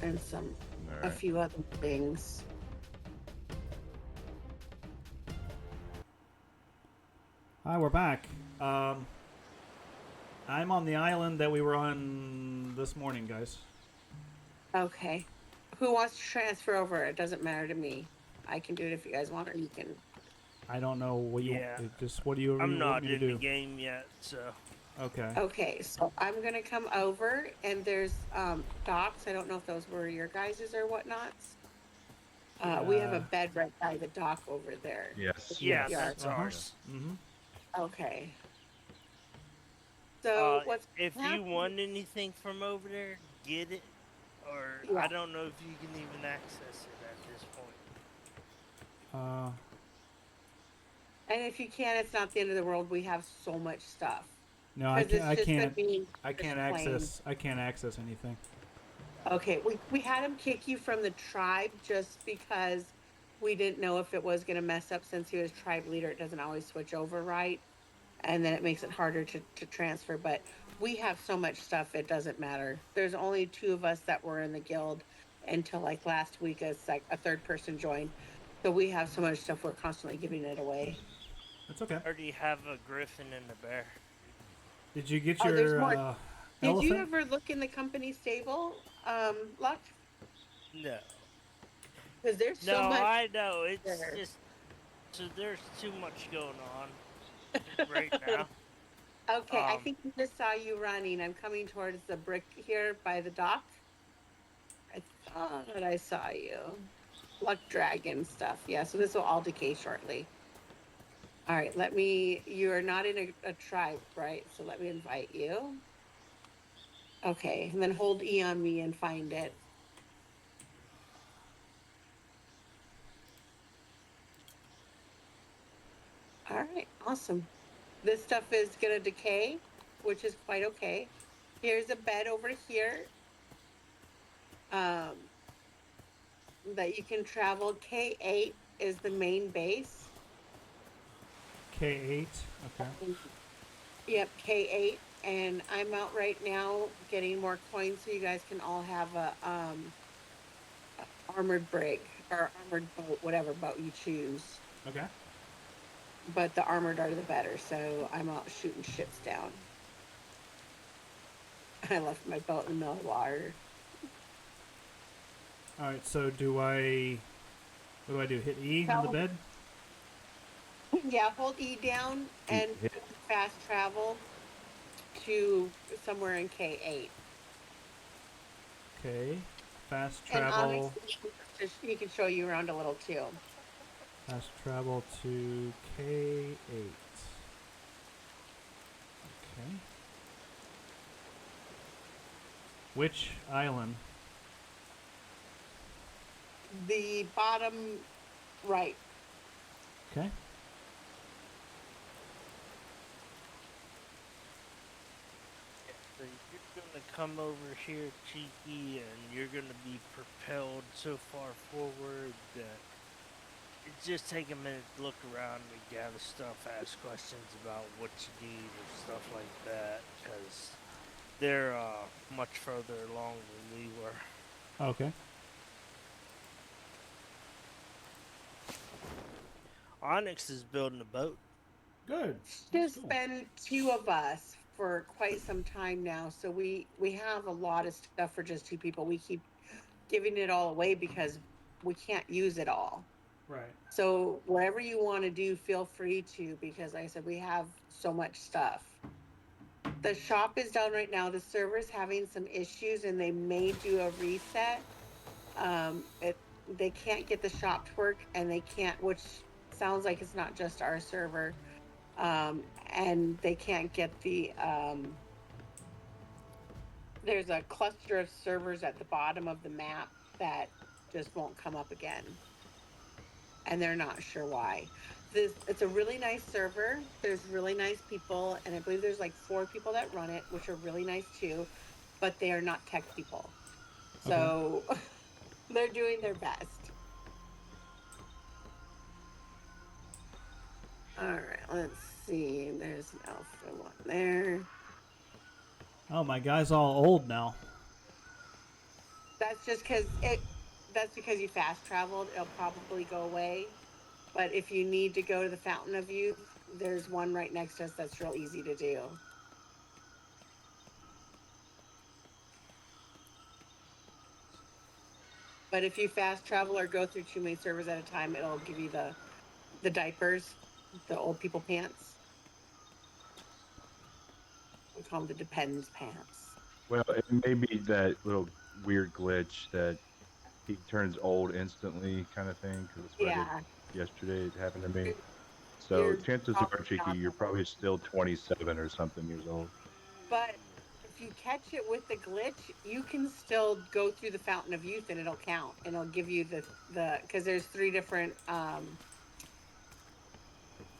and a few other things. Hi, we're back. Um, I'm on the island that we were on this morning, guys. Okay. Who wants to transfer over? It doesn't matter to me. I can do it if you guys want, or you can. I don't know what you Yeah, just what do you I'm want not me to in the do? game yet, so Okay. Okay, so I'm gonna come over, and there's docks. I don't know if those were your guys's or whatnots. We have a Yeah. bed right by the dock over there. The Yes. yeah, shipyard. Yes. that's Uh huh. ours. Mm-hmm. Okay. So what's If you happening? want anything from over there, get it. Or I Yeah. don't know if you can even access it at this point. Uh, And if you can, it's not the end of the world. We have so much stuff. no, I Because can't. it's I just gonna can't. be I just can't plain. access. I can't access anything. Okay, we had him kick you from the tribe just because we didn't know if it was gonna mess up since he was tribe leader. It doesn't always switch over right. And then it makes it harder to transfer. But we have so much stuff, it doesn't matter. There's only two of us that were in the guild until like last week, a third person joined. So we have so much stuff, we're constantly giving it away. That's okay. I already have a griffin and a bear. Did you get Oh, there's your more. Did you elephant? ever look in the company stable, Luck? No. Because there's so No, much I know. It's there. just. So there's too much going on right now. Okay, I Um, think I just saw you running. I'm coming towards the brick here by the dock. I thought I saw you. Luck dragon stuff. Yeah, so this will all decay shortly. All right, you are not in a tribe, right? So let me invite you. Okay, and then hold E on me and find it. All right, awesome. This stuff is gonna decay, which is quite okay. Here's a bed over here. Um, that you can travel. K8 is the main base. K8. Okay. Yep, K8. And I'm out right now getting more coins so you guys can all have a armored brig or armored boat, whatever boat you choose. Okay. But the armored are the better, so I'm out shooting ships down. I left my boat in the middle of the water. All right. So do I? What do I do? Hit E on the So, bed? yeah, hold E down and Hit fast travel to somewhere in K8. Okay. Fast And travel. Onyx, he can show you around a little too. Fast travel to K8. Okay. Which island? The bottom right. Okay. so you're gonna come over here, Cheeky, and you're gonna be propelled so far forward that it just take a minute to look around and gather stuff, ask questions about what you need or stuff like that, because they're much further along than we were. Okay. Onyx is building a boat. Good. That's There's cool. been two of us for quite some time now, so we have a lot of stuff for just two people. We keep giving it all away because we can't use it all. Right. So whatever you want to do, feel free to, because like I said, we have so much stuff. The shop is down right now. The server's having some issues and they may do a reset. They can't get the shop to work and they can't, which sounds like it's not just our server. And they can't get there's a cluster of servers at the bottom of the map that just won't come up again. And they're not sure why. It's a really nice server. There's really nice people, and I believe there's like four people that run it, which are really nice too, but they are not tech people. Okay. So they're doing their best. All right, let's see. There's an alpha one there. Oh, my guy's all old now. That's just that's because you fast traveled. It'll probably go away. But if you need to go to the Fountain of Youth, there's one right next to us that's real easy to do. But if you fast travel or go through too many servers at a time, it'll give you the diapers, the old people pants. We call them the depends pants. Well, it may be that little weird glitch that he turns old instantly kind of thing, because that's what I did Yeah, yesterday. It happened to me. you're, So you're chances are, probably Cheeky, not you're the probably still 27 or something years old. But if you catch it with the glitch, you can still go through the Fountain of Youth and it'll count and it'll give you the because there's three different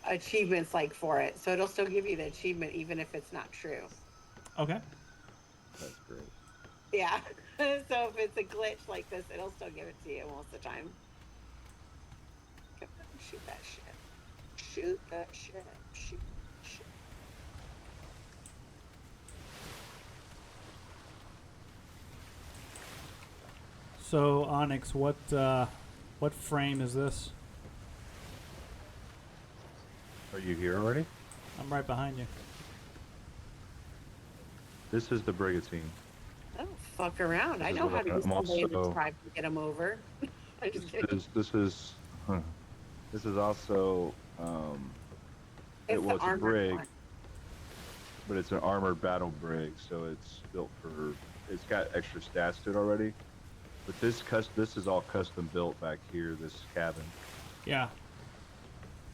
achievements like for it. So it'll still give you the achievement even if it's not true. Okay. That's great. Yeah. So if it's a glitch like this, it'll still give it to you most of the time. Come on, shoot that shit. Shoot that shit. Shoot that shit. So Onyx, what frame is this? Are you here already? I'm right behind you. This is the Brigantine. I don't fuck around. I This is know what how to use I'm somebody in the also. tribe to get them over. I'm just kidding. Huh. This is also. It's the It's a armored brig, one. but it's an armored battle brig, so it's built for. It's got extra stats to it already. But this is all custom built back here. This cabin. Yeah.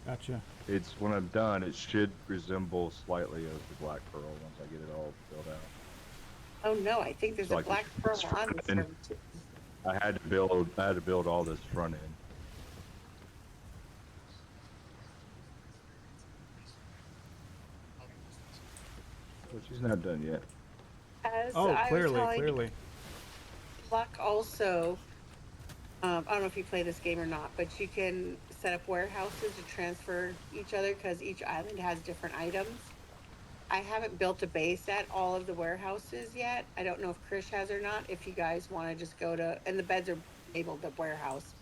Gotcha. It's when I'm done, it should resemble slightly of the Black Pearl once I get it all built out. Oh no, I think there's So a like black pearl on this and server too. I had to build all this front end. But she's not done yet. As Oh, I was clearly, telling you, clearly. Luck also, I don't know if you play this game or not, but you can set up warehouses to transfer each other because each island has different items. I haven't built a base at all of the warehouses yet. I don't know if Krish has or not. If you guys want to just go to, and the beds are labeled the warehouse.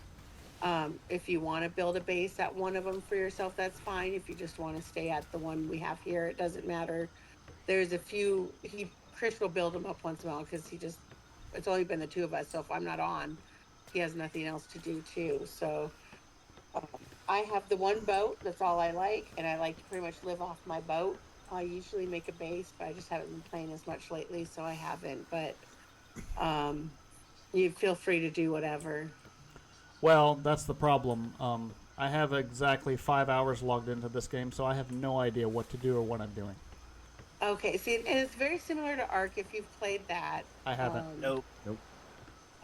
If you want to build a base at one of them for yourself, that's fine. If you just want to stay at the one we have here, it doesn't matter. There's a few, Chris will build them up once in a while because it's only been the two of us. So if I'm not on, he has nothing else to do too. So um, I have the one boat. That's all I like. And I like to pretty much live off my boat. I usually make a base, but I just haven't been playing as much lately. So I haven't, but um, you feel free to do whatever. Well, that's the problem. I have exactly 5 hours logged into this game, so I have no idea what to do or what I'm doing. Okay, see, and it's very similar to Ark if you've played that. I haven't. Nope.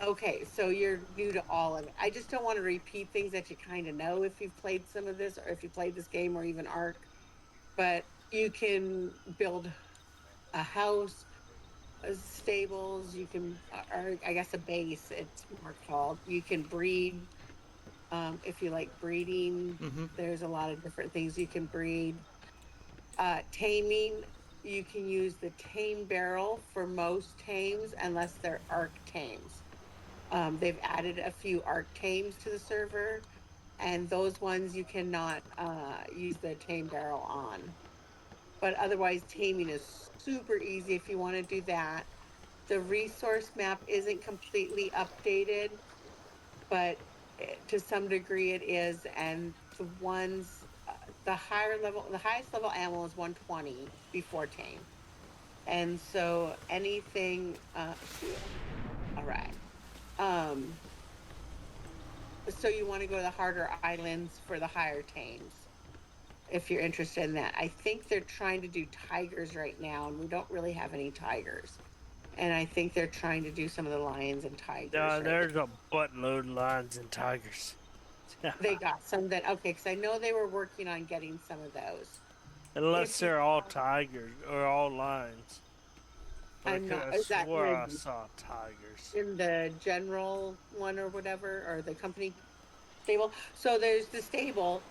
Okay, so you're new to all of it. I just don't want to repeat things that you kind of know if you've played some of this or if you played this game or even Ark. But you can build a house, stables, you can, or I guess a base, it's more called. You can breed if you like breeding. Mm-hmm. There's a lot of different things you can breed. Taming, you can use the tame barrel for most tames unless they're arc tames. They've added a few arc tames to the server, and those ones you cannot use the tame barrel on. But otherwise, taming is super easy if you want to do that. The resource map isn't completely updated, but to some degree it is. And the ones, the higher level, the highest level animal is 120 before tame. And so anything, all right. Um, so you want to go to the harder islands for the higher tames if you're interested in that. I think they're trying to do tigers right now, and we don't really have any tigers. And I think they're trying to do some of the lions and tigers. Right There's a buttload of lions and tigers. they got some that okay, because I know they were working on getting some of those. Unless If you, they're all tigers or all lions. But I'm not. I Is that swore I saw tigers. in the general one or whatever, or the company stable? So there's the stable,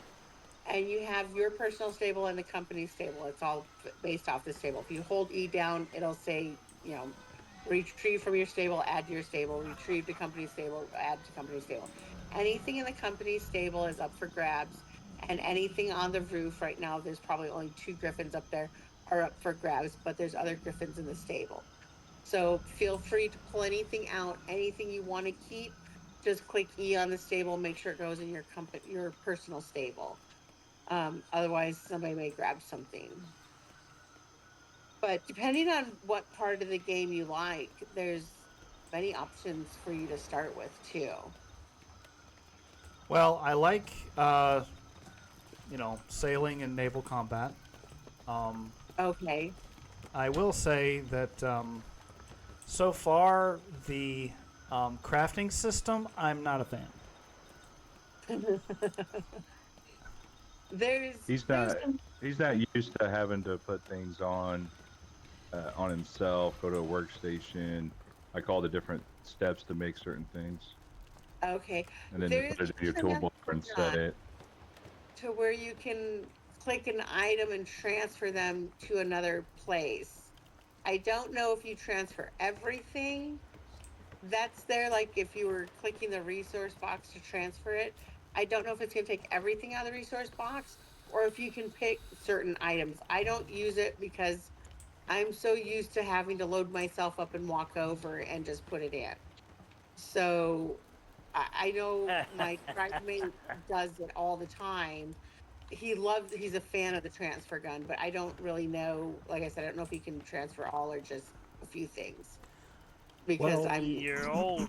and you have your personal stable and the company stable. It's all based off the stable. If you hold E down, it'll say, you know, Retrieve from your stable, add to your stable. Retrieve to company stable, add to company stable. Anything in the company stable is up for grabs, and anything on the roof right now, there's probably only 2 griffins up there, are up for grabs, but there's other griffins in the stable. So feel free to pull anything out, anything you want to keep. Just click E on the stable, make sure it goes in your personal stable. Otherwise, somebody may grab something. But depending on what part of the game you like, there's many options for you to start with too. Well, I like, sailing and naval combat. Um, Okay. I will say that so far the crafting system, I'm not a fan. there's He's there's not some he's not used to having to put things on himself, go to a workstation, like all the different steps to make certain things, okay. and then to There's put it in your even toolbar and set a it. to where you can click an item and transfer them to another place. I don't know if you transfer everything that's there, like if you were clicking the resource box to transfer it. I don't know if it's going to take everything out of the resource box or if you can pick certain items. I don't use it because I'm so used to having to load myself up and walk over and just put it in. So I know my tribe mate does it all the time. He's a fan of the transfer gun, but I don't really know. Like I said, I don't know if he can transfer all or just a few things because Well, You're old.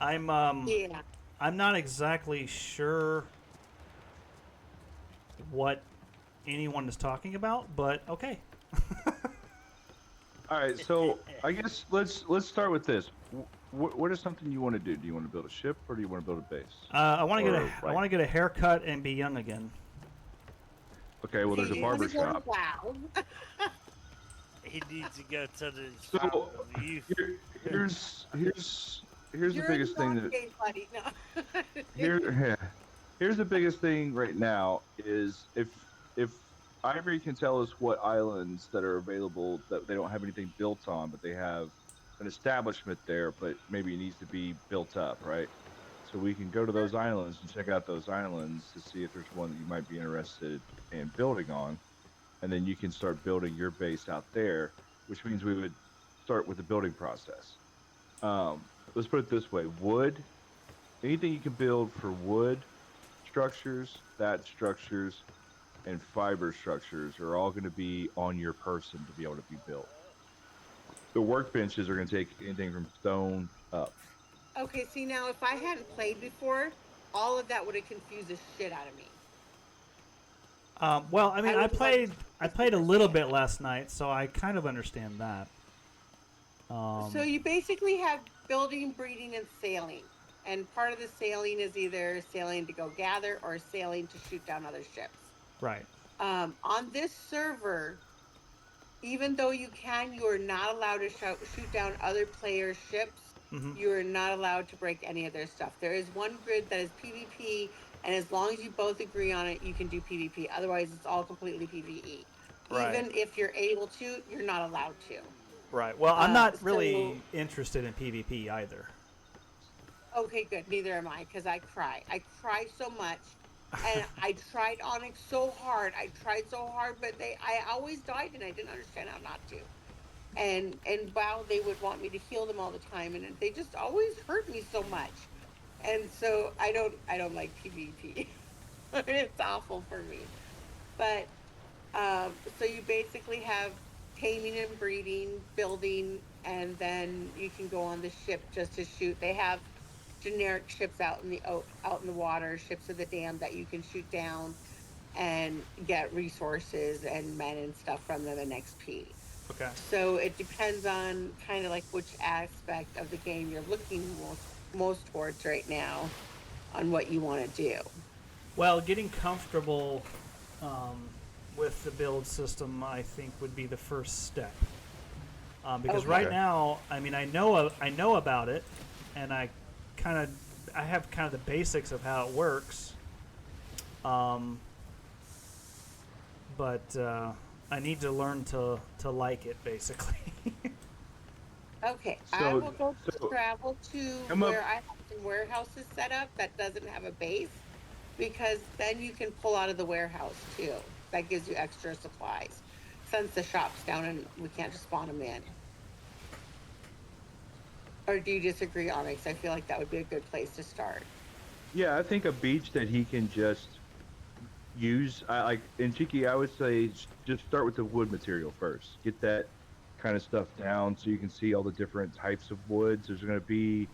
I'm yeah. I'm not exactly sure what anyone is talking about, but okay. All right, so I guess let's start with this. What is something you want to do? Do you want to build a ship or do you want to build a base? I want to Or, I want to get a haircut and be young again. Okay, well, there's a You barber wanna go to shop. WoW. He needs to go to the So fountain of youth. here, here's the You're biggest thing not that gay, buddy. No. here here's the biggest thing right now is if Ivory can tell us what islands that are available that they don't have anything built on, but they have an establishment there, but maybe it needs to be built up, right? So we can go to those islands and check out those islands to see if there's one that you might be interested in building on, and then you can start building your base out there, which means we would start with the building process. Let's put it this way: wood, anything you can build for wood structures, that structures, and fiber structures are all going to be on your person to be able to be built. The workbenches are going to take anything from stone up. Okay, see now if I hadn't played before, all of that would have confused the shit out of me. Well, I mean, I I would have like played I played a little bit last night, so I kind of understand that. So you basically have building, breeding, and sailing. And part of the sailing is either sailing to go gather or sailing to shoot down other ships. Right. On this server, even though you are not allowed to shoot down other players' ships. Hmm. You are not allowed to break any of their stuff. There is one grid that is PvP, and as long as you both agree on it, you can do PvP. Otherwise, it's all completely PvE. Right. Even if you're able to, you're not allowed to. Right. Well, I'm not So really interested in PvP either. okay, good. Neither am I, because I cry. I cry so much. And I tried Onyx so hard. I tried so hard, but I always died and I didn't understand how not to. And WoW, they would want me to heal them all the time, and they just always hurt me so much. And so I don't like PvP. It's awful for me. But so you basically have taming and breeding, building, and then you can go on the ship just to shoot. They have generic ships out in the water, ships of the dam that you can shoot down and get resources and men and stuff from them and XP. Okay. So it depends on kind of like which aspect of the game you're looking most towards right now on what you want to do. Well, getting comfortable with the build system, I think, would be the first step. Because Okay. right now, I mean, I know about it, and I have kind of the basics of how it works. But I need to learn to like it, basically. Okay, I So, will go so travel to come up. where I have some warehouses set up that doesn't have a base, because then you can pull out of the warehouse too. That gives you extra supplies, since the shop's down and we can't just spawn them in. Or do you disagree, Onyx? I feel like that would be a good place to start. Yeah, I think a beach that he can just use. I like in Cheeky. I would say just start with the wood material first. Get that kind of stuff down so you can see all the different types of woods. There's going to be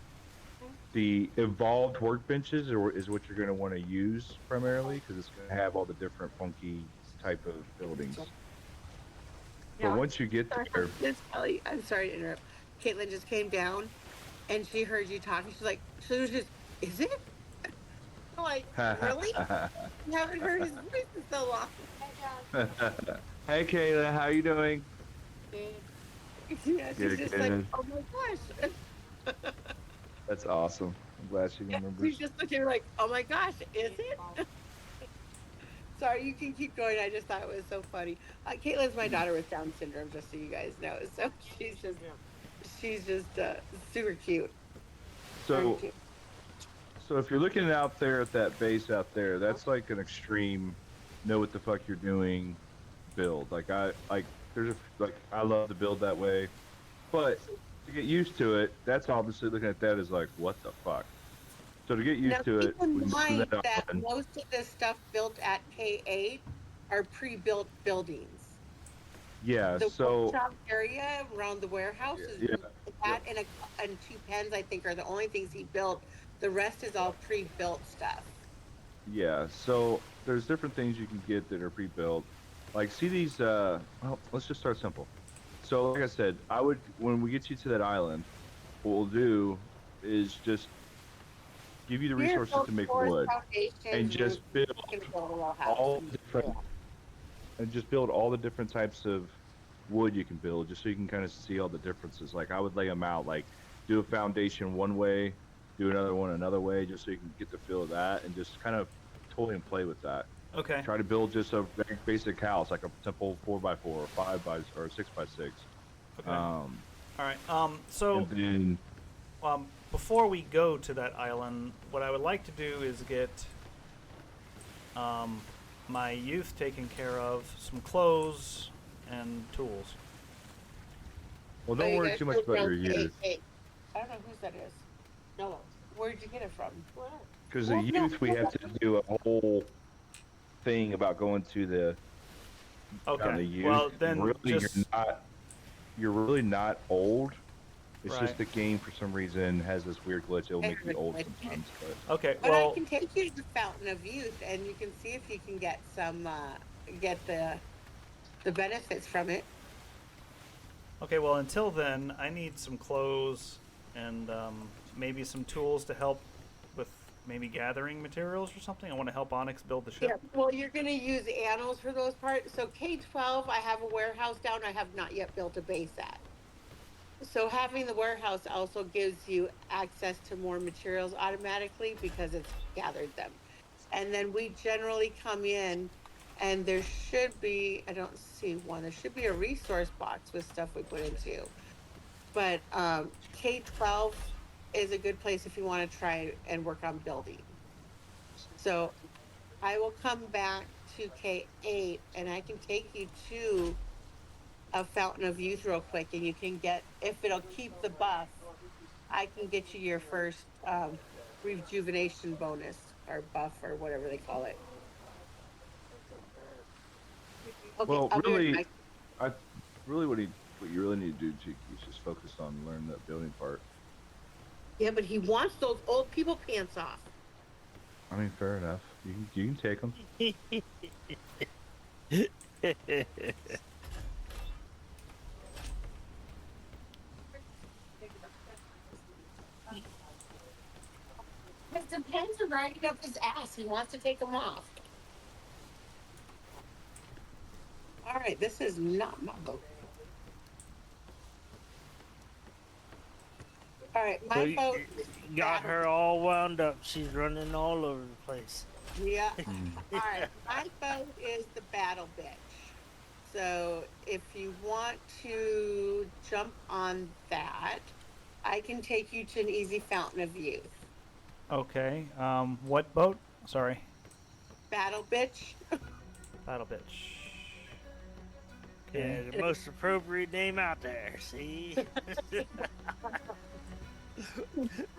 the evolved workbenches, or is what you're going to want to use primarily because it's going to have all the different funky type of buildings. But Yeah. once you get there, Miss Kelly, I'm sorry to interrupt. Caitlin just came down and she heard you talking. She's like, she was just, is it? I'm like, really? You haven't heard his voice in so long. hey Kayla, how you doing? Yeah, she's Good, just like, good. oh my gosh. That's awesome. I'm glad she Yeah, remembers. she's just looking like, oh my gosh, is it? Sorry, you can keep going. I just thought it was so funny. Caitlin's my daughter with Down syndrome, just so you guys know. So she's just super cute. Very So, cute. so if you're looking out there at that base out there, that's like an extreme know what the fuck you're doing build. There's like I love to build that way, but to get used to it, that's obviously looking at that as like what the fuck. So to get Now, used to keep it, in we move mind that that on. most of the stuff built at K8 are pre-built buildings. Yeah. The So workshop area around the warehouse yeah, is yeah, that yep, and two pens, I think, are the only things he built. The rest is all pre-built stuff. yeah. So there's different things you can get that are pre-built. Like see these. Well, let's just start simple. So like I said, I would when we get you to that island, what we'll do is just give you the Here, resources built to make floors, wood and foundations, roof, just build you can build a little house. all different and just build all the different types of wood you can build just so you can kind of see all the differences. Like I would lay them out like do a foundation one way, do another one another way just so you can get the feel of that and just kind of toy and play with that. Okay. Try to build just a very basic house like a simple 4x4 or 5 by or 6x6. Okay. Um, All right. So and then before we go to that island, what I would like to do is get my youth taken care of, some clothes and tools. well, Oh, don't you worry guys too much built about your around youth K8. I don't know whose that is. No, where'd you get it from? because the Well, no, youth we have to do a whole thing about going to the on the Okay. youth. Well, then Really, just you're really not old. It's just right. the game for some reason has this weird glitch. It'll make you old Glitch. sometimes. But Okay. But I Well, can take you to the Fountain of Youth, and you can see if you can get some, get the benefits from it. okay. Well, until then, I need some clothes and maybe some tools to help with maybe gathering materials or something. I want to help Onyx build the ship. Yeah. Well, you're going to use annals for those parts. So K12, I have a warehouse down. I have not yet built a base at. So having the warehouse also gives you access to more materials automatically because it's gathered them. And then we generally come in and there should be, I don't see one, there should be a resource box with stuff we put into. But K12 is a good place if you want to try and work on building. So I will come back to K8 and I can take you to a Fountain of Youth real quick and you can get, if it'll keep the buff, I can get you your first rejuvenation bonus or buff or whatever they call it. Okay, well, I'll be right really, back. I really what you really need to do, Cheeky, is just focus on learning that building part. Yeah, but he wants those old people pants off. I mean, fair enough. You can take them. Because the pants are riding up his ass. He wants to take them off. All right, this is not my boat. All right, So my you boat. got her all wound up. She's running all over the place. Yeah. All right, my boat is the battle bitch. So if you want to jump on that, I can take you to an easy fountain of youth. Okay. What boat? Sorry. Battle bitch. Battle bitch. Yeah, Okay. the most appropriate name out there. See,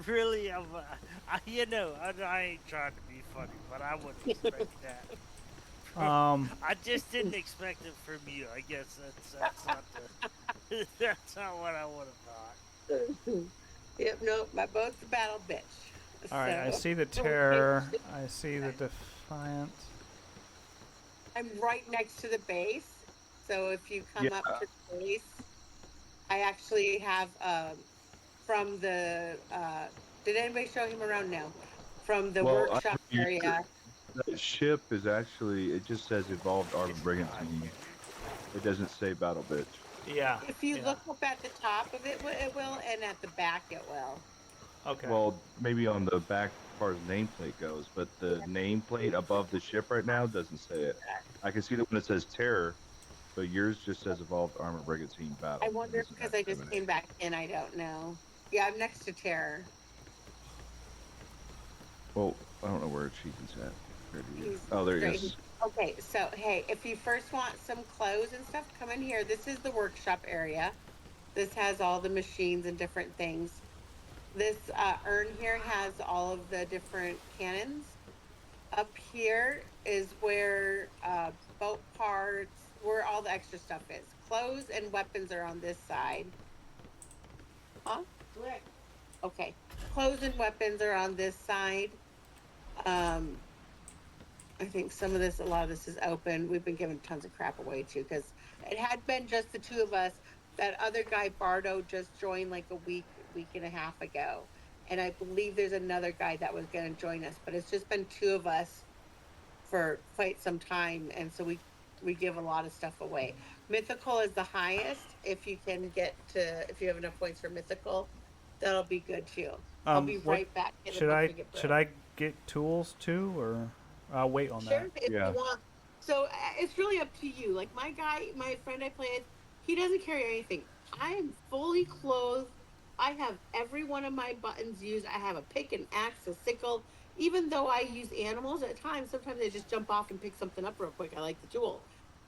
really, I ain't trying to be funny, but I wouldn't expect that. I just didn't expect it from you. I guess that's not the that's not what I would have thought. Yep, no, my boat's a battle bitch. All right. I So see the Terror. I see the Defiant. I'm right next to the base. So if you come Yeah. up to the base, I actually have from the did anybody show him around? No. From the Well, workshop area. that ship is actually, it just says Evolved Armored Brigantine. It doesn't say Battle Bitch. Yeah. If you yeah. look up at the top of it, it will, and at the back it will. Okay. Well, maybe on the back as far as nameplate goes, but the nameplate above the ship right now doesn't say it. I can see the one that says Terror, but yours just says Evolved Armored Brigantine I Battle. It wonder doesn't because have I just seven came eight. back in. I don't know. Yeah, I'm next to Terror. Well, I don't know where Cheeky's at. Where do you- He's Oh, there he straight. is. Okay, so hey, if you first want some clothes and stuff, come in here. This is the workshop area. This has all the machines and different things. This urn here has all of the different cannons. Up here is where boat parts, where all the extra stuff is. Clothes and weapons are on this side. Huh? Okay. Clothes and weapons are on this side. Um, I think a lot of this is open. We've been giving tons of crap away too, because it had been just the two of us. That other guy, Bardo, just joined like a week and a half ago. And I believe there's another guy that was going to join us, but it's just been two of us for quite some time. And so we give a lot of stuff away. Mythical is the highest. If you can if you have enough points for mythical, that'll be good too. I'll be What right back. In should once I we get should broke. I get tools too, or I'll wait on Sure, that? if Yeah. you want. So it's really up to you. Like my friend I play with, he doesn't carry anything. I am fully clothed. I have every one of my buttons used. I have a pick, an axe, a sickle. Even though I use animals at times, sometimes they just jump off and pick something up real quick. I like the tool.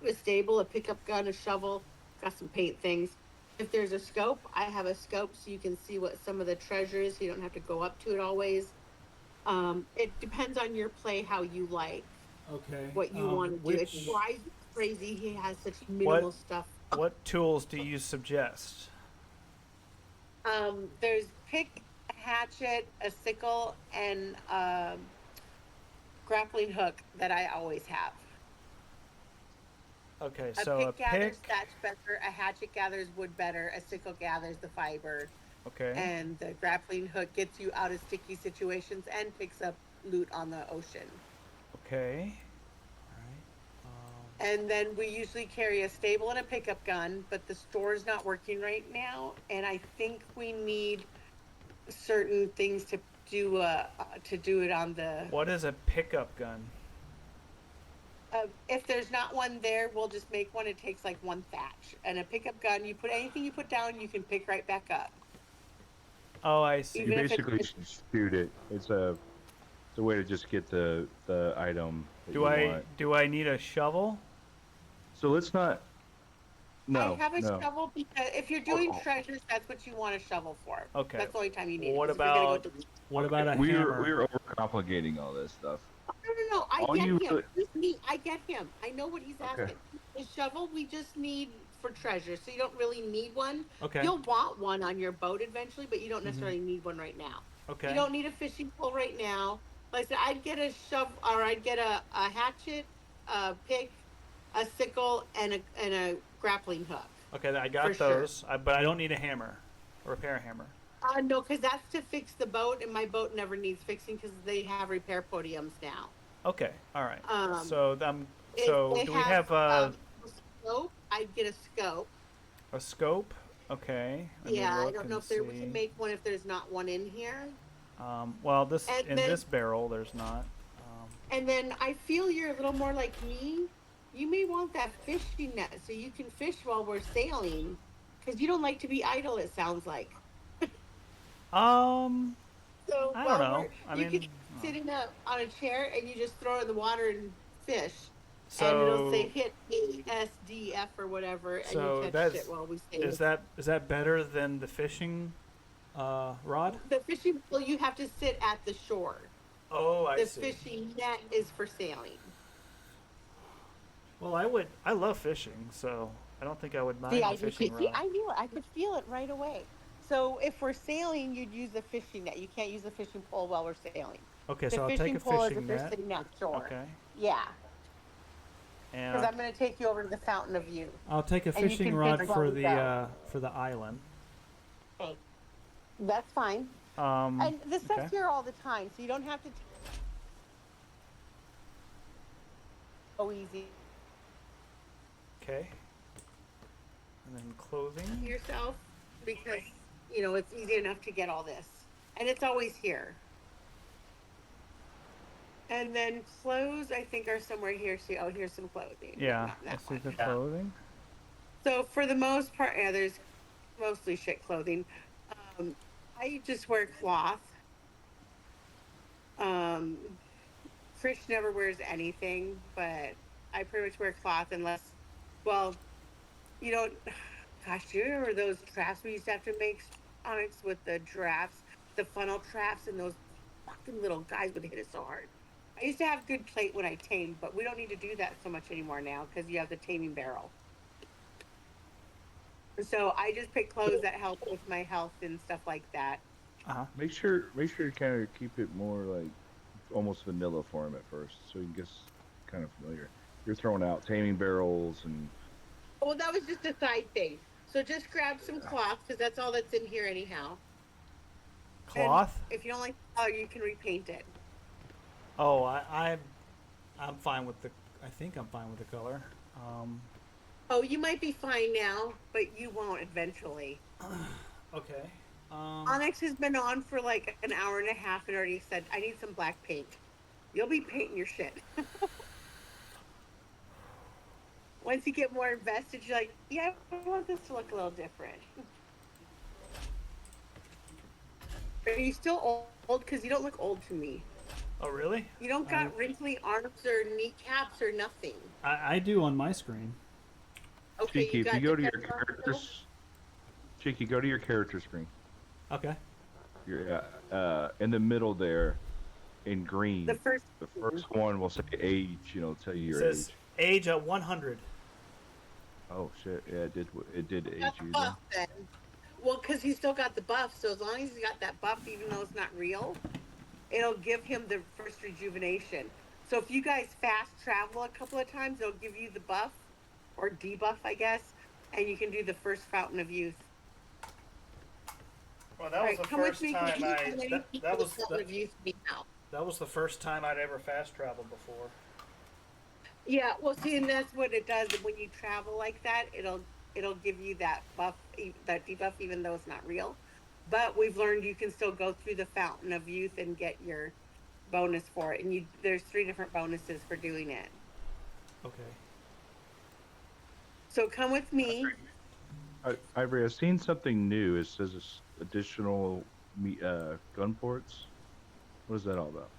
A stable, a pickup gun, a shovel, got some paint things. If there's a scope, I have a scope so you can see what some of the treasure is. So you don't have to go up to it always. It depends on your play how you like Okay. what you want to do. It drives me crazy. He has such minimal stuff. What tools do you suggest? There's pick, a hatchet, a sickle, and grappling hook that I always have. Okay, A so pick gathers pick. thatch better, a hatchet gathers wood better, a sickle gathers the fiber, Okay. and the grappling hook gets you out of sticky situations and picks up loot on the ocean. Okay. And then we usually carry a stable and a pickup gun, but the store's not working right now, and I think we need certain things to do it on the. What is a pickup gun? If there's not one there, we'll just make one. It takes like one thatch, and a pickup gun. You put anything you put down, you can pick right back up. Oh, I see. You Even if basically it's shoot it. It's a way to just get the item that Do you I want. do I need a shovel? So let's not. No. I have a no. shovel because if you're doing Oh. treasures, that's what you want a shovel for. Okay. That's the only time you need What it. 'Cause if you're gonna about go to- what about a We're hammer? overcomplicating all this stuff. No. I All get you him. really- Just me. I get him. I know what he's Okay. asking. The shovel we just need for treasure, so you don't really need one. Okay. You'll want one on your boat eventually, but you don't necessarily need one right now. Okay. You don't need a fishing pole right now. Like I said, I'd get a shovel, or I'd get a hatchet, a pick, a sickle, and a grappling hook. Okay, I got For sure. those, but I don't need a hammer, a repair hammer. No, because that's to fix the boat, and my boat never needs fixing because they have repair podiums now. Okay, all right. Um, So If so they do we have a scope? I'd get a scope. a scope? Okay. let me Yeah, I look don't know and if we can see. make one if there's not one in here. Well, this And in then- this barrel, there's not. And then I feel you're a little more like me. you may want that fishing net so you can fish while we're sailing, because you don't like to be idle. It sounds like. Um, So I don't while know. we're, I you can mean, sit in on a chair and you just throw it in the water and fish, and it'll say so hit ASDF or whatever, and you so catch shit that's while we is sail. that better than the fishing rod? The fishing pole you have to sit at the shore. Oh, I The see. fishing net is for sailing. Well, I love fishing, so I don't think I would See, mind I the do fishing too. See, rod. I knew it. I could feel it right away. So if we're sailing, you'd use the fishing net. You can't use the fishing pole while we're sailing. Okay, The so I'll take fishing a pole is fishing if you're net. sitting at shore. Okay, Yeah, and because I'm going to take you over to the fountain of youth, I'll take a and you fishing can rod fish while we go. for the island. Okay, that's fine. And this stuff's Okay. here all the time, so you don't have to go easy Okay. And then clothing. yourself because it's easy enough to get all this, and it's always here. And then clothes, I think, are somewhere here too. Oh, here's some clothing. No, Yeah, not in I that see one. the clothing. So for the most part, yeah, there's mostly shit clothing. Um, I just wear cloth. Um, Krish never wears anything, but I pretty much wear cloth unless, well, you know, gosh, do you remember those traps we used to have to make, Onyx, with the giraffes, the funnel traps, and those fucking little guys would hit us so hard. I used to have good plate when I tamed, but we don't need to do that so much anymore now because you have the taming barrel. So I just pick clothes that help with my health and stuff like that. Make sure you kind of keep it more like almost vanilla for him at first, so he gets kind of familiar. You're throwing out taming barrels and Well, that was just a side thing. So just grab some cloth because that's all that's in here anyhow. And Cloth? if you don't like the color, you can repaint it. Oh, I'm fine with the. I think I'm fine with the color. Oh, you might be fine now, but you won't eventually. Okay. Onyx has been on for like an hour and a half and already said, I need some black paint. You'll be painting your shit. Once you get more invested, you're like, yeah, I want this to look a little different. Are you still old? Because you don't look old to me. Oh, really? You don't got wrinkly arms or kneecaps or nothing. I do on my screen. Okay, Cheeky, you if got you go the to your pepper on characters, Cheeky, go to your character screen. Okay. You're in the middle there, in green. the first. The first one will say age. Tell you It your says age. age at 100. Oh shit! Yeah, it did age Got the you. buff then. Well, because he's still got the buff, so as long as he's got that buff, even though it's not real, it'll give him the first rejuvenation. So if you guys fast travel a couple of times, it'll give you the buff or debuff, I guess, and you can do the first fountain of youth. Well, that All was right, the come with first me. 'Cause time you I. have many That, people that the was fountain that, of youth me now. that was the first time I'd ever fast traveled before. Yeah, well, see, and that's what it does. When you travel like that, it'll give you that buff, that debuff, even though it's not real. But we've learned you can still go through the fountain of youth and get your bonus for it. And there's 3 different bonuses for doing it. Okay. So come with me. Ivory, I've seen something new. It says it's additional gun ports. What is that all about?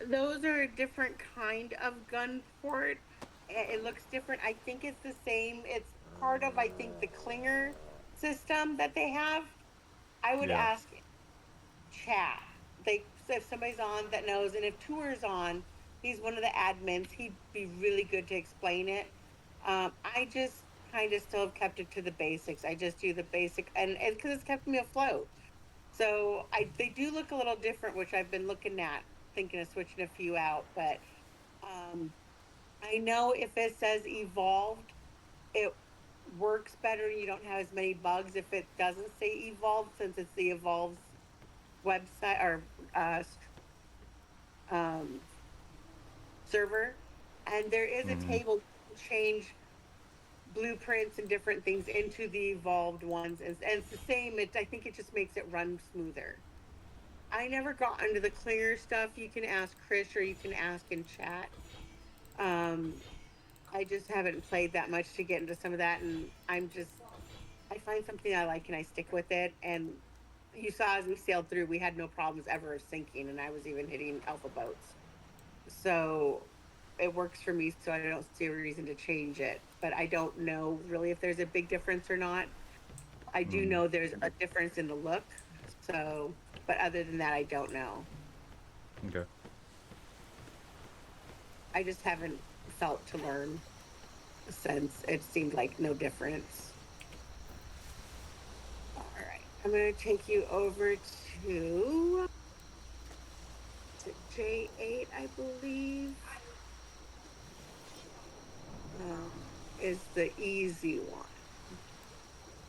Those are a different kind of gun port. It looks different. I think it's the same. It's part of, I think, the Klinger system that they have. I would Yeah. ask chat. If somebody's on that knows, and if Tour's on, he's one of the admins. He'd be really good to explain it. I just kind of still have kept it to the basics. I just do the basic, and because it's kept me afloat. So they do look a little different, which I've been looking at, thinking of switching a few out. But I know if it says evolved, it works better. You don't have as many bugs if it doesn't say evolved, since it's the evolved's website or um, server. And there is a table to change blueprints and different things into the evolved ones, and it's the same. I think it just makes it run smoother. I never got into the clear stuff. You can ask Chris or you can ask in chat. I just haven't played that much to get into some of that, and I find something I like and I stick with it. And you saw as we sailed through, we had no problems ever sinking, and I was even hitting alpha boats. So it works for me, so I don't see a reason to change it. But I don't know really if there's a big difference or not. I do Mm, know there's a difference in the look. So, but other than that, I don't know. okay. I just haven't felt to learn since it seemed like no difference. All right, I'm going to take you over to J8, I believe, um, is the easy one.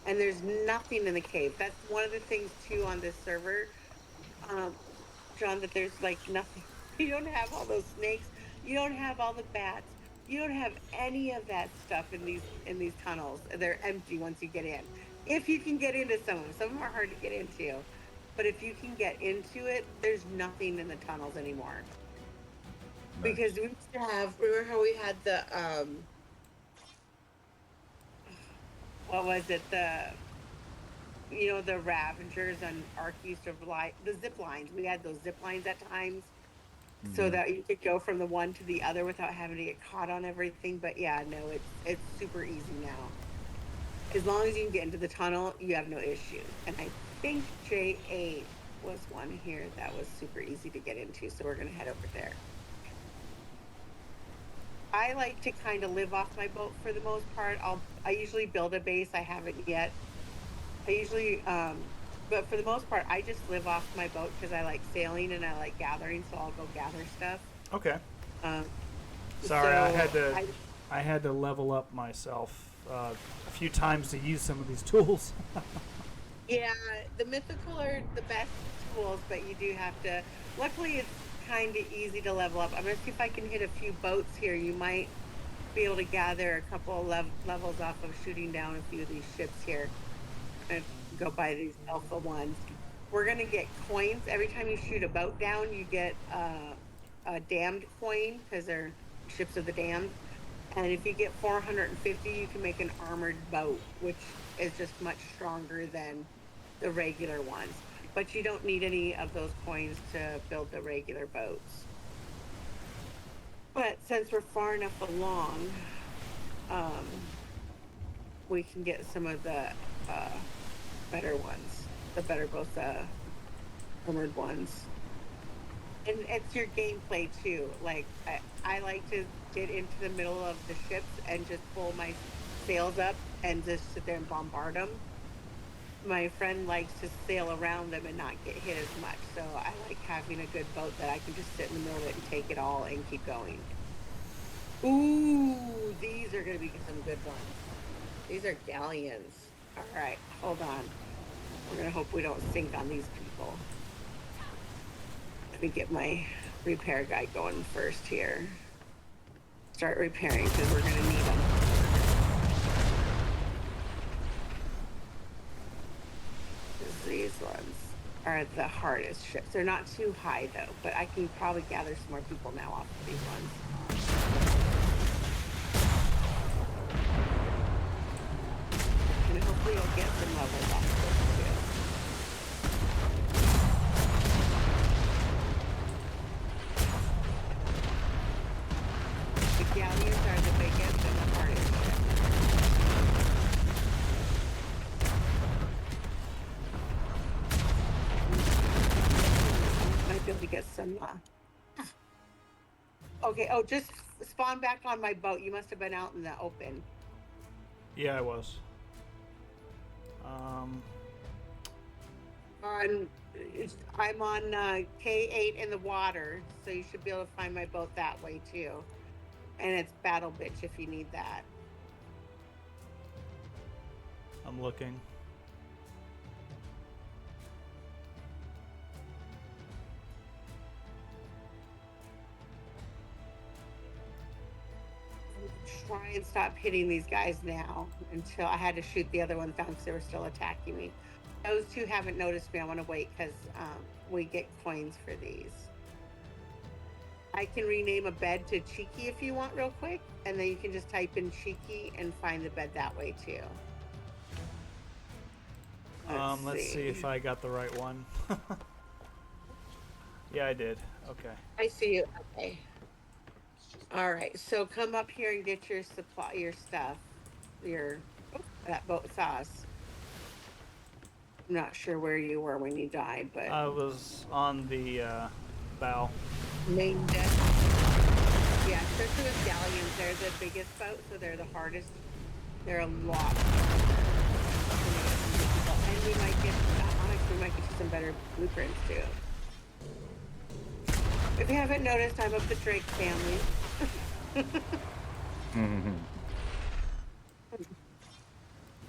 And there's nothing in the cave. That's one of the things too on this server, um, John, that there's like nothing. You don't have all those snakes. You don't have all the bats. You don't have any of that stuff in these tunnels. They're empty once you get in. If you can get into some of them are hard to get into. But if you can get into it, there's nothing in the tunnels anymore. Because Nice. we used to have, remember how we had the what was it, the Ravengers on Ark used to fly the zip lines. We had those zip lines at times so Hmm. that you could go from the one to the other without having to get caught on everything. But yeah, no, it's super easy now. As long as you can get into the tunnel, you have no issues. And I think J8 was one here that was super easy to get into. So we're gonna head over there. I like to kind of live off my boat for the most part. I usually build a base. I haven't yet. I usually but for the most part I just live off my boat because I like sailing and I like gathering, so I'll go gather stuff. Okay. Um Sorry, so I had to level up myself a few times to use some of these tools. yeah, the mythical are the best tools, but you do have to, luckily it's kind of easy to level up. I'm gonna see if I can hit a few boats here. You might be able to gather a couple of levels off of shooting down a few of these ships here. And go buy these alpha ones. We're gonna get coins every time you shoot a boat down. You get a damned coin because they're ships of the damned. And if you get 450, you can make an armored boat, which is just much stronger than the regular ones. But you don't need any of those coins to build the regular boats. But since we're far enough along, um, we can get some of the uh, better ones, the better both armored ones. And it's your gameplay too. Like I like to get into the middle of the ships and just pull my sails up and just sit there and bombard them. My friend likes to sail around them and not get hit as much. So I like having a good boat that I can just sit in the middle of it and take it all and keep going. Ooh, these are going to be some good ones. These are galleons. All right, hold on. We're going to hope we don't sink on these people. Let me get my repair guy going first here. Start repairing because we're going to need them. These ones are the hardest ships. They're not too high though, but I can probably gather some more people now off of these ones. And hopefully you'll get some levels off of this too. The galleons are the biggest and the hardest ships. Might be able to get some. Okay. Oh, just spawn back on my boat. You must have been out in the open. Yeah, I was. On, I'm on K8 in the water, so you should be able to find my boat that way too. And it's Battle Bitch if you need that. I'm looking. Try and stop hitting these guys now until I had to shoot the other ones down because they were still attacking me. Those two haven't noticed me. I want to wait because we get coins for these. I can rename a bed to Cheeky if you want, real quick, and then you can just type in Cheeky and find the bed that way too. Let's see if I got the right one. Yeah, I did. Okay. I see you. Okay. All right. So come up here and get your supply, your stuff, your that boat sauce. I'm not sure where you were when you died, but I was on the bow. main deck. Yeah, especially with galleons, they're the biggest boat, so they're the hardest. They're a lot. And we might get, honestly, we might get you some better blueprints too. If you haven't noticed, I'm of the Drake family.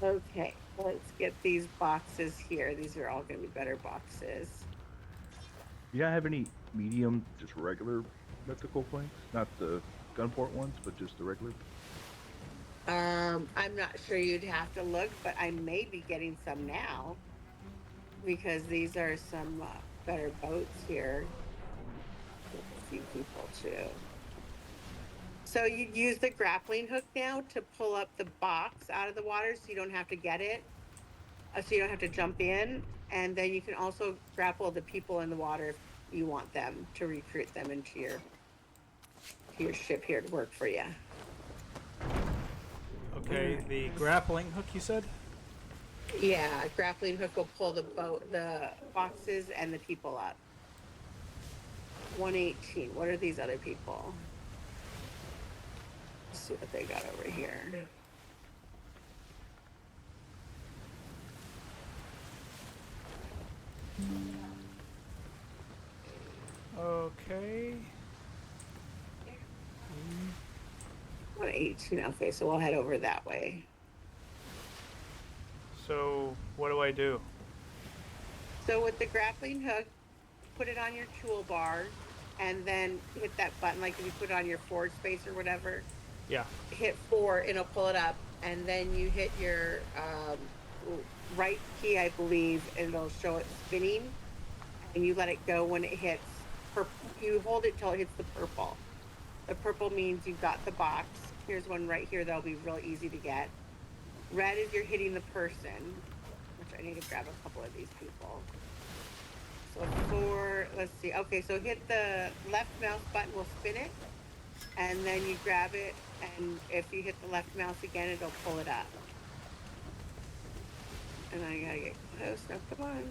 Okay, let's get these boxes here. These are all going to be better boxes. You guys have any medium, just regular mythical planks? Not the gunport ones, but just the regular? I'm not sure, you'd have to look, but I may be getting some now because these are some better boats here. A few people too. So you use the grappling hook now to pull up the box out of the water, so you don't have to get it. So you don't have to jump in, and then you can also grapple the people in the water if you want them to recruit them into your ship here to work for you. Okay, the grappling hook you said? Yeah, grappling hook will pull the boxes and the people up. 118. What are these other people? Let's see what they got over here. Okay. 118. Okay, so we'll head over that way. So, what do I do? So with the grappling hook, put it on your toolbar, and then hit that button, like if you put it on your forward space or whatever, Yeah. hit 4, it'll pull it up, and then you hit your right key, I believe, and it'll show it spinning, and you let it go when it hits purple. You hold it till it hits the purple. The purple means you've got the box. Here's one right here that'll be real easy to get. Red is you're hitting the person, which I need to grab a couple of these people. So 4, let's see. Okay, so hit the left mouse button, will spin it, and then you grab it, and if you hit the left mouse again, it'll pull it up. And I gotta get close. Now, come on.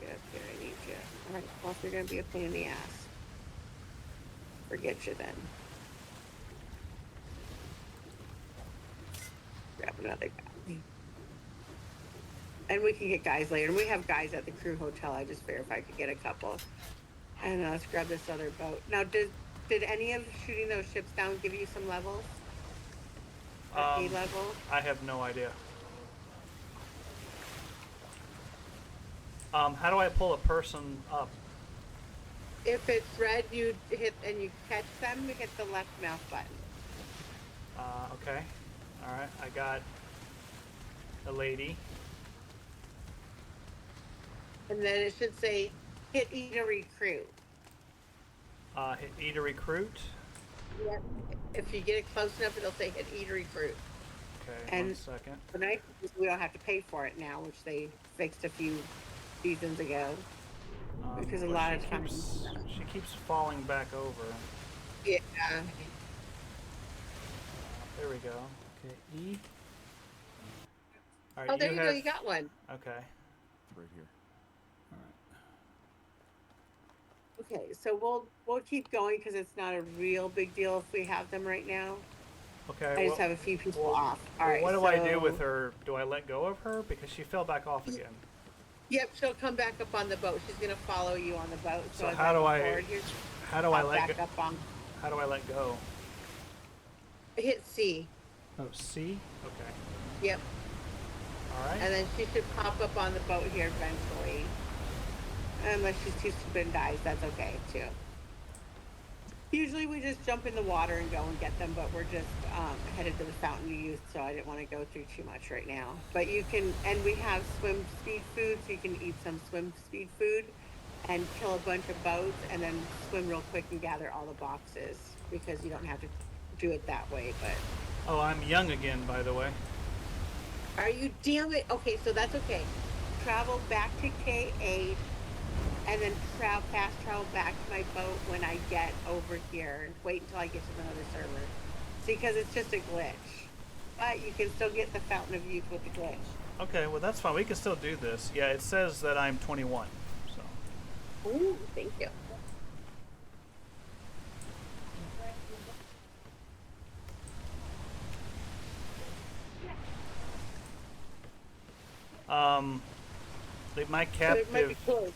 Get up here, I need you. Alright, well, if you're gonna be a pain in the ass, forget you then. Grab another guy. And we can get guys later. And we have guys at the crew hotel. I just figured if I could get a couple. And let's grab this other boat. Now, did any of shooting those ships down give you some levels? A level? I have no idea. How do I pull a person up? If it's red, you hit and you catch them, you hit the left mouse button. Okay. Alright, I got a lady. And then it should say, hit E to recruit. Hit E to recruit. Yep. If you get it close enough, it'll say hit E to recruit. Okay, And 1 second. the nice thing is we don't have to pay for it now, which they fixed a few seasons ago. Because a but lot she of times- she keeps falling back over. Yeah. There we go. Okay, E. All right, Oh, there you go. have- You got one. Okay. Right here. Okay, so we'll keep going because it's not a real big deal if we have them right now. Okay. I just have a few people off. All well, right. what do I do so- with her? Do I let go of her because she fell back off again? Yep, she'll come back up on the boat. She's gonna follow you on the boat. So as how do go I- forward, here's How do I pop let back go? up on? How do I let go? Hit C. Oh, C. Okay. Yep, All right. and then she should pop up on the boat here eventually. Unless she's too stupid and dies, that's okay too. Usually we just jump in the water and go and get them, but we're just headed to the Fountain of Youth, so I didn't want to go through too much right now. But you can, and we have swim speed food, so you can eat some swim speed food. and kill a bunch of boats and then swim real quick and gather all the boxes because you don't have to do it that way. But Oh, I'm young again, by the way. are you damn it? Okay, so that's okay. Travel back to K8 and then fast travel back to my boat when I get over here. Wait until I get to another server. See, because it's just a glitch. But you can still get the Fountain of Youth with the glitch. Okay, well that's fine. We can still do this. Yeah, it says that I'm 21. So Ooh, thank you. my So it might be captive, close.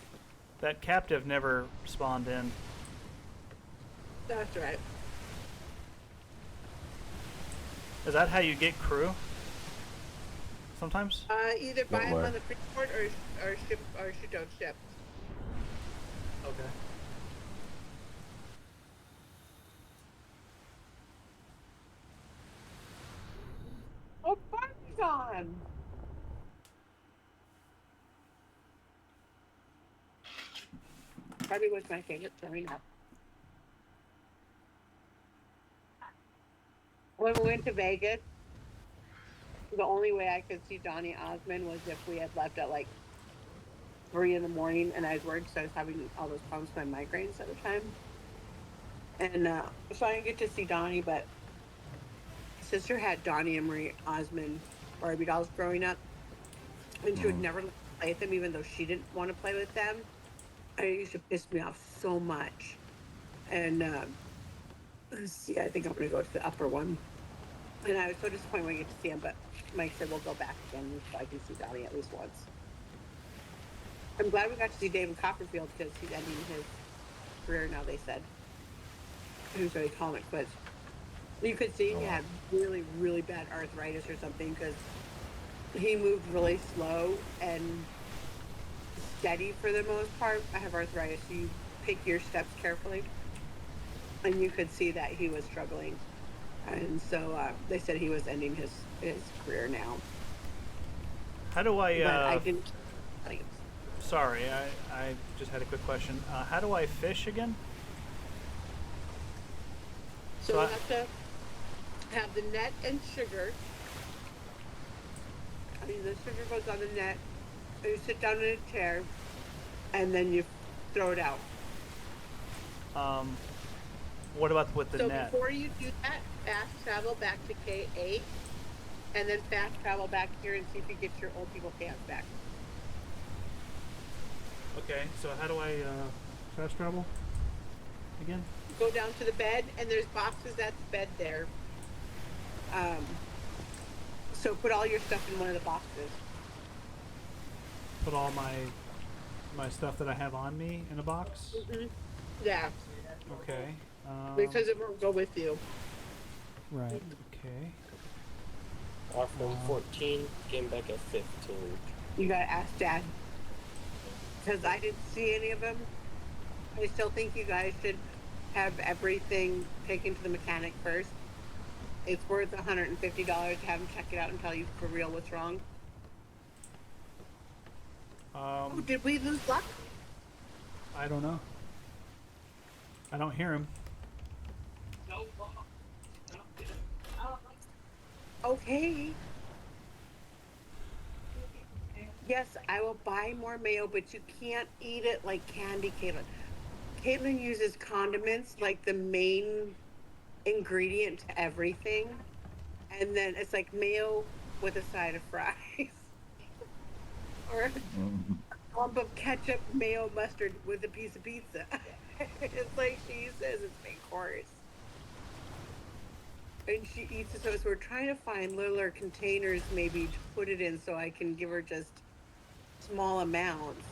that captive never spawned in. That's right. Is that how you get crew? Sometimes. Either buy them worry. on the free port or shoot out ship. Okay. Oh, party's on! Party was my favorite growing up. When we went to Vegas, the only way I could see Donny Osmond was if we had left at like 3 in the morning and I was worried because I was having all those problems with my migraines at the time. And so I didn't get to see Donnie, but my sister had Donnie and Marie Osmond Barbie dolls growing up, and she would never let me play with them, even though she didn't want to play with them. And it used to piss me off so much. And let's see, I think I'm gonna go to the upper one. And I was so disappointed when I get to see him, but Mike said we'll go back again so I can see Donnie at least once. I'm glad we got to see David Copperfield because he's ending his career now. They said he was really calling it quits. You could see he had really, really bad arthritis or something because he moved really slow and steady for the most part. I have arthritis, so you pick your steps carefully. And you could see that he was struggling. And so they said he was ending his career now. How do I? But I didn't. Sorry, I just had a quick question. How do I fish again? So So you I- have to have the net and sugar. I mean, the sugar goes on the net. And you sit down in a chair, and then you throw it out. What about with the So net? before you do that, fast travel back to K8, and then fast travel back here and see if you get your old people pants back. Okay, so how do I fast travel again? Go down to the bed, and there's boxes at the bed there. So put all your stuff in one of the boxes. Put all my stuff that I have on me in a box. Yeah, Okay. because it won't go with you. Right. Okay. Off from 14, came back at 15. You gotta ask Dad. Because I didn't see any of them. I still think you guys should have everything taken to the mechanic first. It's worth $150 to have him check it out and tell you for real what's wrong. Oh, did we lose luck? I don't know. I don't hear him. Okay. Yes, I will buy more mayo, but you can't eat it like candy, Caitlin. Caitlin uses condiments like the main ingredient to everything. And then it's like mayo with a side of fries. Or a lump of ketchup, mayo, mustard with a piece of pizza. It's like she says it's main course. And she eats it, so we're trying to find littler containers maybe to put it in so I can give her just small amounts.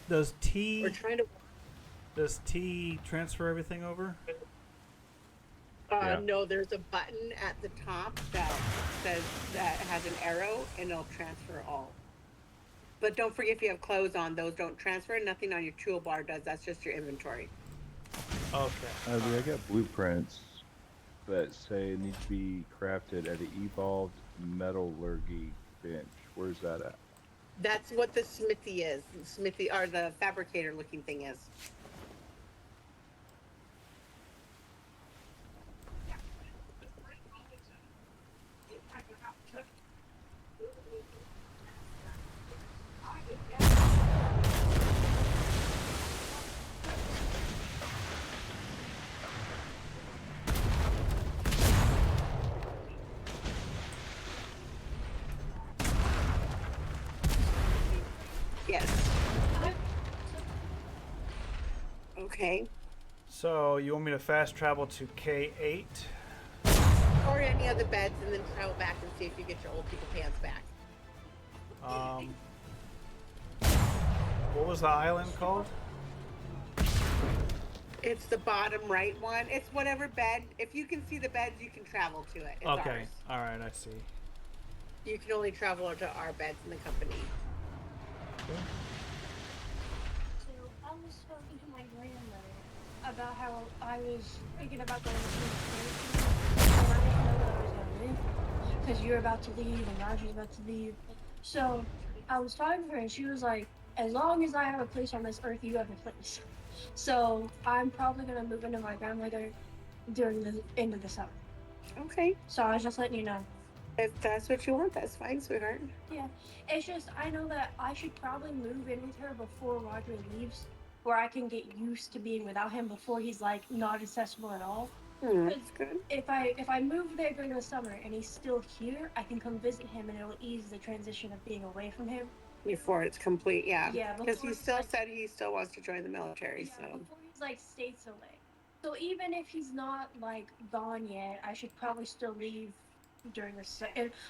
Does We're T trying to transfer everything over? Yeah. no, there's a button at the top that says that has an arrow and it'll transfer all. But don't forget if you have clothes on, those don't transfer. Nothing on your toolbar does. That's just your inventory. Okay. I got blueprints that say need to be crafted at an evolved metallurgy bench. Where's that at? That's what the smithy is. The smithy or the fabricator looking thing is. Yes. Okay. So you want me to fast travel to K8? Or any other beds and then travel back and see if you get your old people pants back. What was the island called? It's the bottom right one. It's whatever bed. If you can see the beds, you can travel to it. It's Okay. ours. All right. I see. You can only travel to our beds in the company. So I was talking to my grandmother about how I was thinking about going to the States, and I didn't know where I was going to live because you're about to leave and Roger's about to leave. So I was talking to her, and she was like, "As long as I have a place on this earth, you have a place." So I'm probably gonna move into my grandmother during the end of the summer. Okay. So I was just letting you know. If that's what you want, that's fine, sweetheart. Yeah, it's just I know that I should probably move in with her before Roger leaves, where I can get used to being without him before he's like not accessible at all. That's good. If I move there during the summer and he's still here, I can come visit him and it'll ease the transition of being away from him. Before it's complete, yeah. Yeah, Because before he it's still like- said he still wants to join the military, Yeah, so. before he's like states away. So even if he's not like gone yet, I should probably still leave during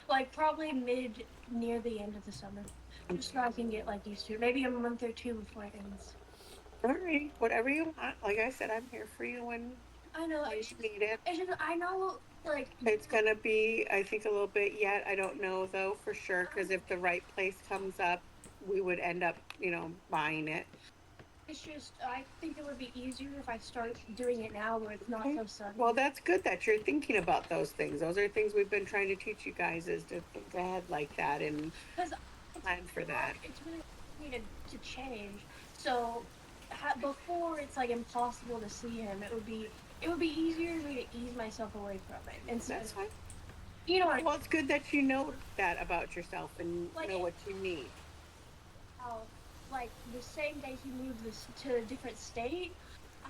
like probably mid near the end of the summer, just so I can get like used to it. Maybe a month or two before it ends. All right, whatever you want. Like I said, I'm here for you when I know you need it. it's just I know like It's gonna be, I think, a little bit yet. I don't know though for sure, because if the right place comes up, we would end up, buying it. it's just I think it would be easier if I start doing it now where it's not Okay. so sudden. Well, that's good that you're thinking about those things. Those are things we've been trying to teach you guys is to think ahead like that and Because plan for that. it's really hard for me to change. So before it's like impossible to see him, it would be easier for me to ease myself away from it. And so, That's fine. you know what? Well, it's good that you know that about yourself and Like know what you need. How, like the same day he moved this to a different state,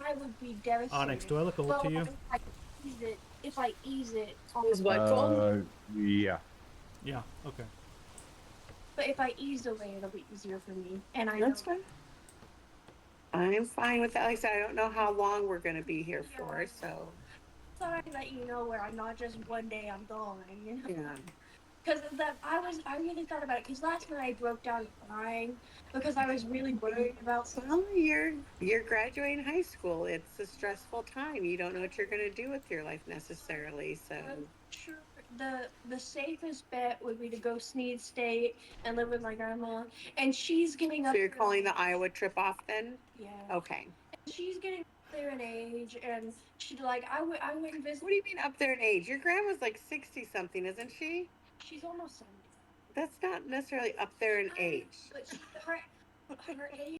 I would be devastated. Onyx, do I look old Well, to you? if I ease it, Is what gold? Yeah. Yeah. Okay. but if I ease away, it'll be easier for me. And I know That's fine. I'm fine with that. Like I said, I don't know how long we're gonna be here for, so thought I'd let you know where I'm not just one day I'm gone, you know? yeah. Because I really thought about it. Because last night I broke down crying because I was really worried about something. Well, you're graduating high school. It's a stressful time. You don't know what you're gonna do with your life necessarily. So I'm sure the safest bet would be to go Sneed State and live with my grandma, and she's getting up. you're there- calling the Iowa trip off then? Yeah. Okay. She's getting up there in age, and she like I went and visited. What do you mean up there in age? Your grandma's like 60 something, isn't she? She's almost 70. That's not necessarily up there in age. But her age